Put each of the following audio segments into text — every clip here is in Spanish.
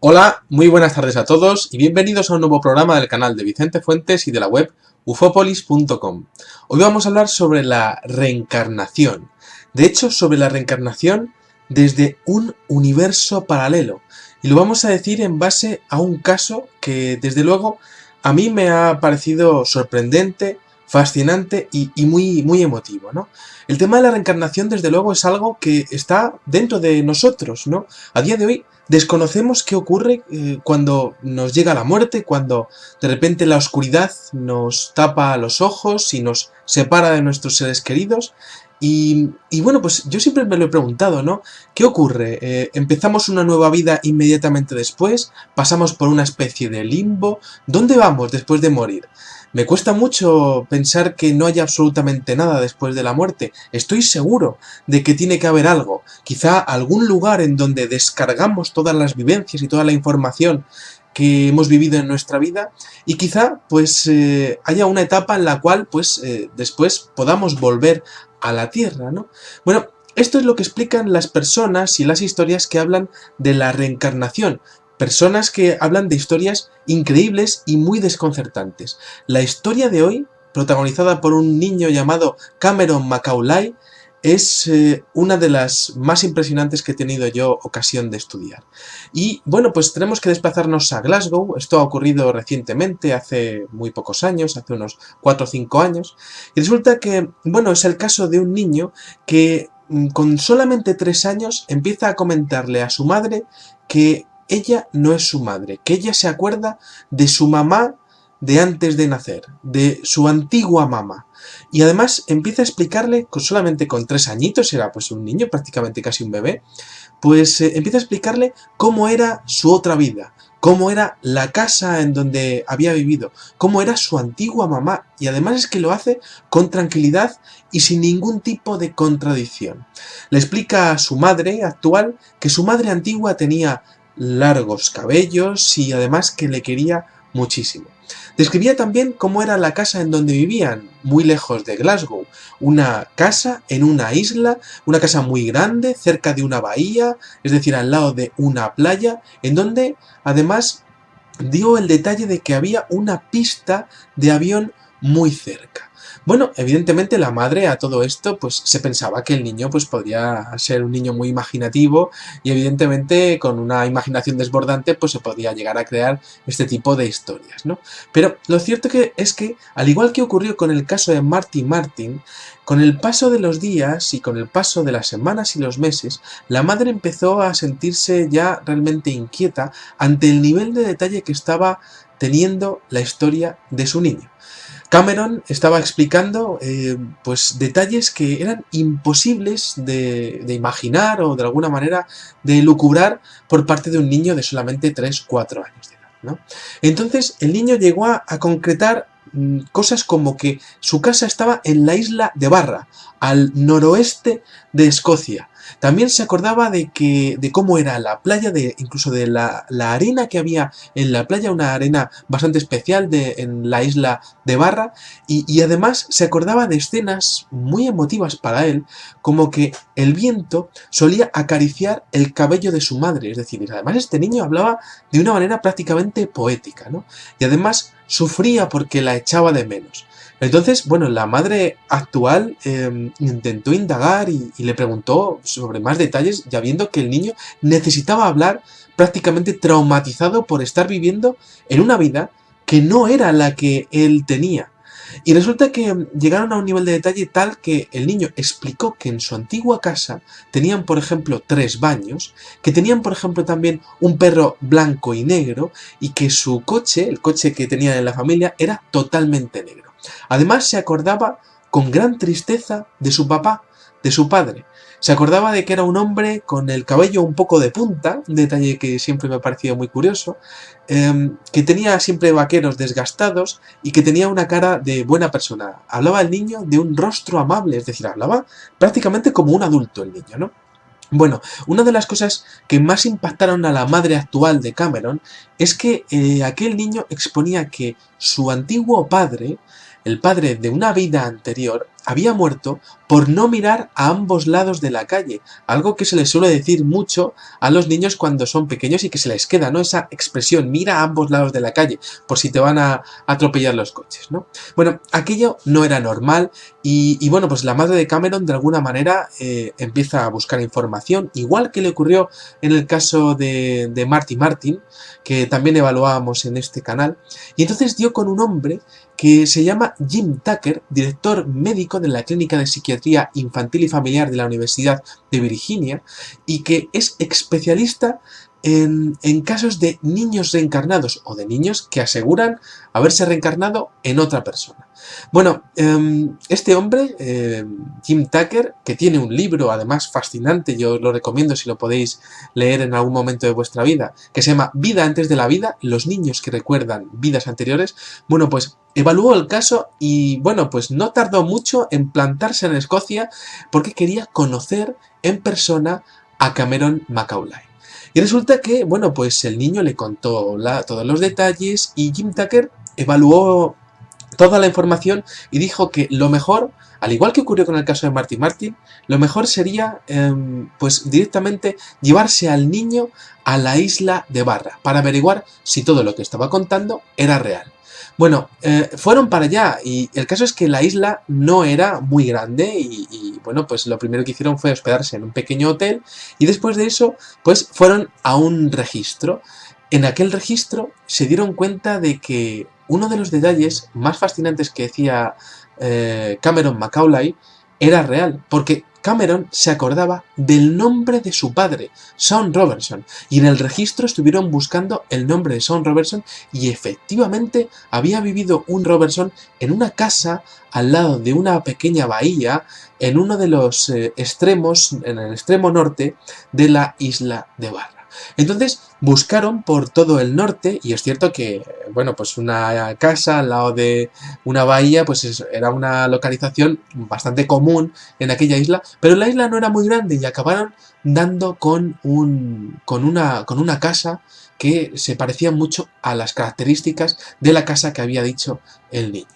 Hola, muy buenas tardes a todos y bienvenidos a un nuevo programa del canal de Vicente Fuentes y de la web ufopolis.com. Hoy vamos a hablar sobre la reencarnación. De hecho, sobre la reencarnación desde un universo paralelo. Y lo vamos a decir en base a un caso que, desde luego, a mí me ha parecido sorprendente, fascinante y muy emotivo, ¿no? El tema de la reencarnación, desde luego, es algo que está dentro de nosotros, ¿no? A día de hoy desconocemos qué ocurre cuando nos llega la muerte, cuando de repente la oscuridad nos tapa los ojos y nos separa de nuestros seres queridos. Y bueno, pues yo siempre me lo he preguntado, ¿no? ¿Qué ocurre? ¿Empezamos una nueva vida inmediatamente después? ¿Pasamos por una especie de limbo? ¿Dónde vamos después de morir? Me cuesta mucho pensar que no haya absolutamente nada después de la muerte. Estoy seguro de que tiene que haber algo. Quizá algún lugar en donde descargamos todas las vivencias y toda la información que hemos vivido en nuestra vida y quizá pues haya una etapa en la cual pues después podamos volver a la Tierra, ¿no? Bueno, esto es lo que explican las personas y las historias que hablan de la reencarnación. Personas que hablan de historias increíbles y muy desconcertantes. La historia de hoy, protagonizada por un niño llamado Cameron Macaulay, es una de las más impresionantes que he tenido yo ocasión de estudiar. Y bueno, pues tenemos que desplazarnos a Glasgow. Esto ha ocurrido recientemente, hace muy pocos años, hace unos 4 o 5 años. Y resulta que, bueno, es el caso de un niño que con solamente 3 años empieza a comentarle a su madre que ella no es su madre, que ella se acuerda de su mamá de antes de nacer, de su antigua mamá. Y además empieza a explicarle, solamente con 3 añitos, era pues un niño, prácticamente casi un bebé, pues empieza a explicarle cómo era su otra vida, cómo era la casa en donde había vivido, cómo era su antigua mamá. Y además es que lo hace con tranquilidad y sin ningún tipo de contradicción. Le explica a su madre actual que su madre antigua tenía largos cabellos y además que le quería muchísimo. Describía también cómo era la casa en donde vivían, muy lejos de Glasgow, una casa en una isla, una casa muy grande, cerca de una bahía, es decir, al lado de una playa, en donde además dio el detalle de que había una pista de avión muy cerca. Bueno, evidentemente la madre a todo esto pues se pensaba que el niño pues podría ser un niño muy imaginativo y evidentemente con una imaginación desbordante pues se podía llegar a crear este tipo de historias, ¿no? Pero lo cierto es que, al igual que ocurrió con el caso de Marty Martin, con el paso de los días y con el paso de las semanas y los meses, la madre empezó a sentirse ya realmente inquieta ante el nivel de detalle que estaba teniendo la historia de su niño. Cameron estaba explicando pues detalles que eran imposibles de imaginar o de alguna manera de lucubrar por parte de un niño de solamente 3 o 4 años de edad, ¿no? Entonces el niño llegó a concretar cosas como que su casa estaba en la isla de Barra, al noroeste de Escocia. También se acordaba de cómo era la playa, incluso de la arena que había en la playa, una arena bastante especial en la isla de Barra, y además se acordaba de escenas muy emotivas para él, como que el viento solía acariciar el cabello de su madre, es decir, además este niño hablaba de una manera prácticamente poética, ¿no? Y además sufría porque la echaba de menos. Entonces, bueno, la madre actual intentó indagar y le preguntó sobre más detalles, ya viendo que el niño necesitaba hablar prácticamente traumatizado por estar viviendo en una vida que no era la que él tenía. Y resulta que llegaron a un nivel de detalle tal que el niño explicó que en su antigua casa tenían, por ejemplo, 3 baños, que tenían, por ejemplo, también un perro blanco y negro, y que su coche, el coche que tenían en la familia, era totalmente negro. Además, se acordaba con gran tristeza de su papá, de su padre. Se acordaba de que era un hombre con el cabello un poco de punta, un detalle que siempre me ha parecido muy curioso, que tenía siempre vaqueros desgastados y que tenía una cara de buena persona. Hablaba el niño de un rostro amable, es decir, hablaba prácticamente como un adulto el niño, ¿no? Bueno, una de las cosas que más impactaron a la madre actual de Cameron es que aquel niño exponía que su antiguo padre, el padre de una vida anterior, había muerto por no mirar a ambos lados de la calle, algo que se les suele decir mucho a los niños cuando son pequeños y que se les queda, ¿no? Esa expresión, mira a ambos lados de la calle, por si te van a atropellar los coches, ¿no? Bueno, aquello no era normal y bueno, pues la madre de Cameron de alguna manera empieza a buscar información, igual que le ocurrió en el caso de Marty Martin, que también evaluábamos en este canal, y entonces dio con un hombre que se llama Jim Tucker, director médico de la Clínica de Psiquiatría Infantil y Familiar de la Universidad de Virginia, y que es especialista en casos de niños reencarnados o de niños que aseguran haberse reencarnado en otra persona. Bueno, este hombre, Jim Tucker, que tiene un libro además fascinante, yo os lo recomiendo si lo podéis leer en algún momento de vuestra vida, que se llama Vida antes de la vida, los niños que recuerdan vidas anteriores, bueno, pues evaluó el caso y bueno, pues no tardó mucho en plantarse en Escocia porque quería conocer en persona a Cameron Macaulay. Y resulta que, bueno, pues el niño le contó todos los detalles y Jim Tucker evaluó toda la información y dijo que lo mejor, al igual que ocurrió con el caso de Marty Martin, lo mejor sería pues directamente llevarse al niño a la isla de Barra para averiguar si todo lo que estaba contando era real. Bueno, fueron para allá y el caso es que la isla no era muy grande y bueno, pues lo primero que hicieron fue hospedarse en un pequeño hotel y después de eso, pues fueron a un registro. En aquel registro se dieron cuenta de que uno de los detalles más fascinantes que decía Cameron Macaulay era real, porque Cameron se acordaba del nombre de su padre, Sean Robertson, y en el registro estuvieron buscando el nombre de Sean Robertson y efectivamente había vivido un Robertson en una casa al lado de una pequeña bahía en uno de los extremos, en el extremo norte de la isla de Barra. Entonces buscaron por todo el norte y es cierto que, bueno, pues una casa al lado de una bahía pues era una localización bastante común en aquella isla, pero la isla no era muy grande y acabaron dando con una casa que se parecía mucho a las características de la casa que había dicho el niño.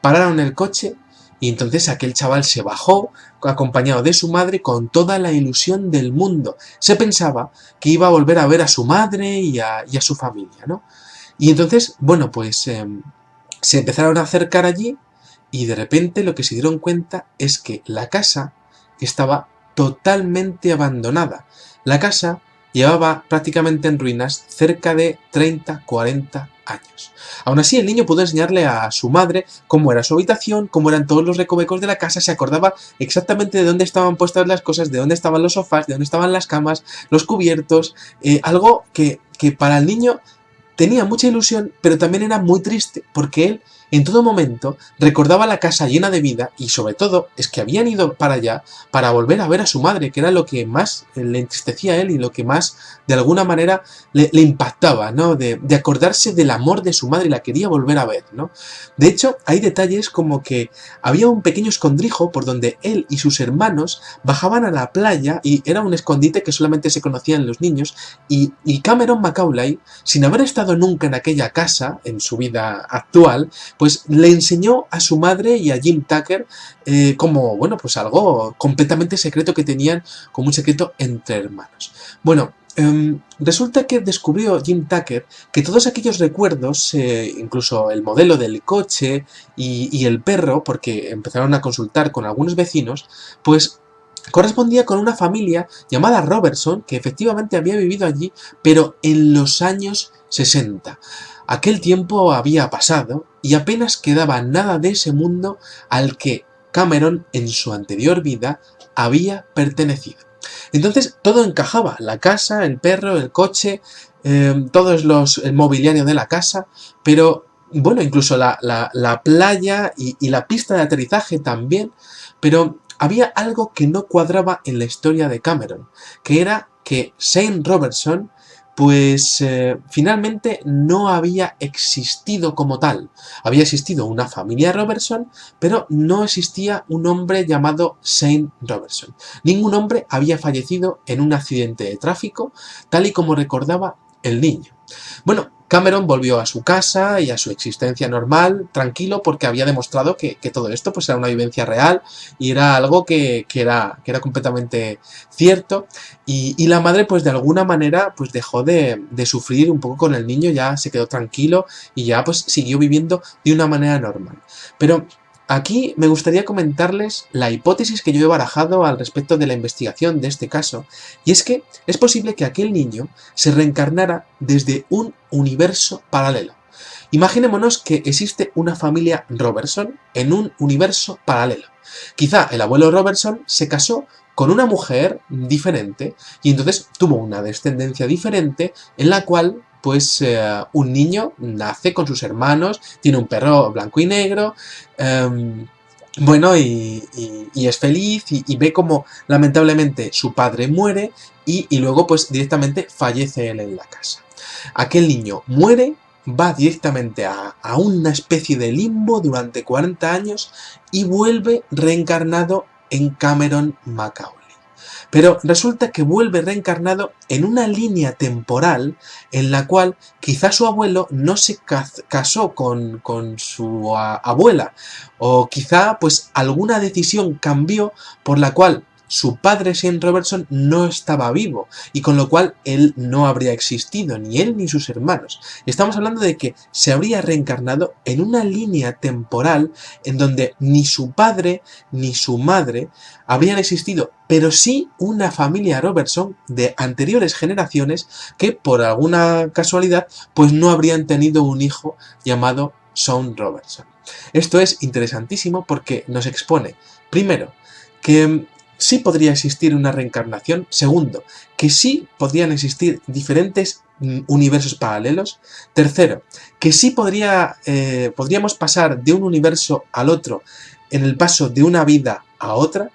Pararon el coche y entonces aquel chaval se bajó acompañado de su madre con toda la ilusión del mundo. Se pensaba que iba a volver a ver a su madre y a su familia, ¿no? Y entonces, bueno, pues se empezaron a acercar allí y de repente lo que se dieron cuenta es que la casa estaba totalmente abandonada. La casa llevaba prácticamente en ruinas cerca de 30-40 años. Aún así, el niño pudo enseñarle a su madre cómo era su habitación, cómo eran todos los recovecos de la casa, se acordaba exactamente de dónde estaban puestas las cosas, de dónde estaban los sofás, de dónde estaban las camas, los cubiertos, algo que para el niño tenía mucha ilusión, pero también era muy triste, porque él en todo momento recordaba la casa llena de vida y sobre todo es que habían ido para allá para volver a ver a su madre, que era lo que más le entristecía a él y lo que más de alguna manera le impactaba, ¿no? De acordarse del amor de su madre y la quería volver a ver, ¿no? De hecho, hay detalles como que había un pequeño escondrijo por donde él y sus hermanos bajaban a la playa y era un escondite que solamente se conocían los niños y Cameron Macaulay, sin haber estado nunca en aquella casa en su vida actual, pues le enseñó a su madre y a Jim Tucker como, bueno, pues algo completamente secreto que tenían, como un secreto entre hermanos. Bueno, resulta que descubrió Jim Tucker que todos aquellos recuerdos, incluso el modelo del coche y el perro, porque empezaron a consultar con algunos vecinos, pues correspondía con una familia llamada Robertson, que efectivamente había vivido allí, pero en los años 60. Aquel tiempo había pasado y apenas quedaba nada de ese mundo al que Cameron en su anterior vida había pertenecido. Entonces todo encajaba, la casa, el perro, el coche, el mobiliario de la casa, pero bueno, incluso la playa y la pista de aterrizaje también, pero había algo que no cuadraba en la historia de Cameron, que era que Shane Robertson pues finalmente no había existido como tal. Había existido una familia Robertson, pero no existía un hombre llamado Shane Robertson. Ningún hombre había fallecido en un accidente de tráfico, tal y como recordaba el niño. Bueno, Cameron volvió a su casa y a su existencia normal, tranquilo, porque había demostrado que todo esto pues, era una vivencia real y era algo que era completamente cierto. Y la madre, pues de alguna manera, pues dejó de sufrir un poco con el niño, ya se quedó tranquilo y ya pues siguió viviendo de una manera normal. Pero aquí me gustaría comentarles la hipótesis que yo he barajado al respecto de la investigación de este caso, y es que es posible que aquel niño se reencarnara desde un universo paralelo. Imaginémonos que existe una familia Robertson en un universo paralelo. Quizá el abuelo Robertson se casó con una mujer diferente y entonces tuvo una descendencia diferente en la cual pues un niño nace con sus hermanos, tiene un perro blanco y negro, bueno, y es feliz y ve como lamentablemente su padre muere y luego pues directamente fallece él en la casa. Aquel niño muere, va directamente a una especie de limbo durante 40 años y vuelve reencarnado en Cameron Macaulay. Pero resulta que vuelve reencarnado en una línea temporal en la cual quizá su abuelo no se casó con su abuela, o quizá pues alguna decisión cambió por la cual su padre Shane Robertson no estaba vivo y con lo cual él no habría existido, ni él ni sus hermanos. Estamos hablando de que se habría reencarnado en una línea temporal en donde ni su padre ni su madre habrían existido, pero sí una familia Robertson de anteriores generaciones que por alguna casualidad pues no habrían tenido un hijo llamado Shaun Robertson. Esto es interesantísimo porque nos expone, primero, que sí podría existir una reencarnación. Segundo, que sí podrían existir diferentes universos paralelos. Tercero, que sí podríamos pasar de un universo al otro en el paso de una vida a otra.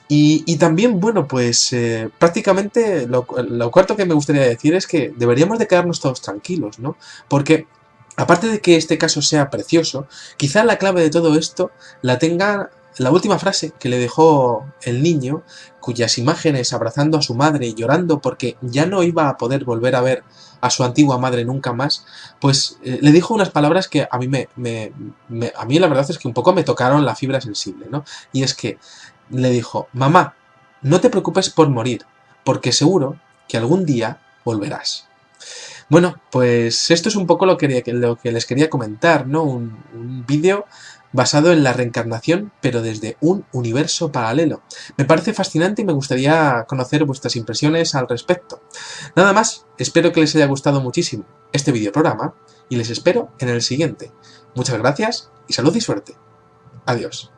Y también, bueno, pues prácticamente lo cuarto que me gustaría decir es que deberíamos de quedarnos todos tranquilos, ¿no? Porque aparte de que este caso sea precioso, quizá la clave de todo esto la tenga la última frase que le dejó el niño, cuyas imágenes abrazando a su madre y llorando porque ya no iba a poder volver a ver a su antigua madre nunca más, pues le dijo unas palabras que a mí a mí la verdad es que un poco me tocaron la fibra sensible, ¿no? Y es que le dijo: mamá, no te preocupes por morir, porque seguro que algún día volverás. Bueno, pues esto es un poco lo que les quería comentar, ¿no? Un vídeo basado en la reencarnación, pero desde un universo paralelo. Me parece fascinante y me gustaría conocer vuestras impresiones al respecto. Nada más, espero que les haya gustado muchísimo este videoprograma y les espero en el siguiente. Muchas gracias y salud y suerte. Adiós.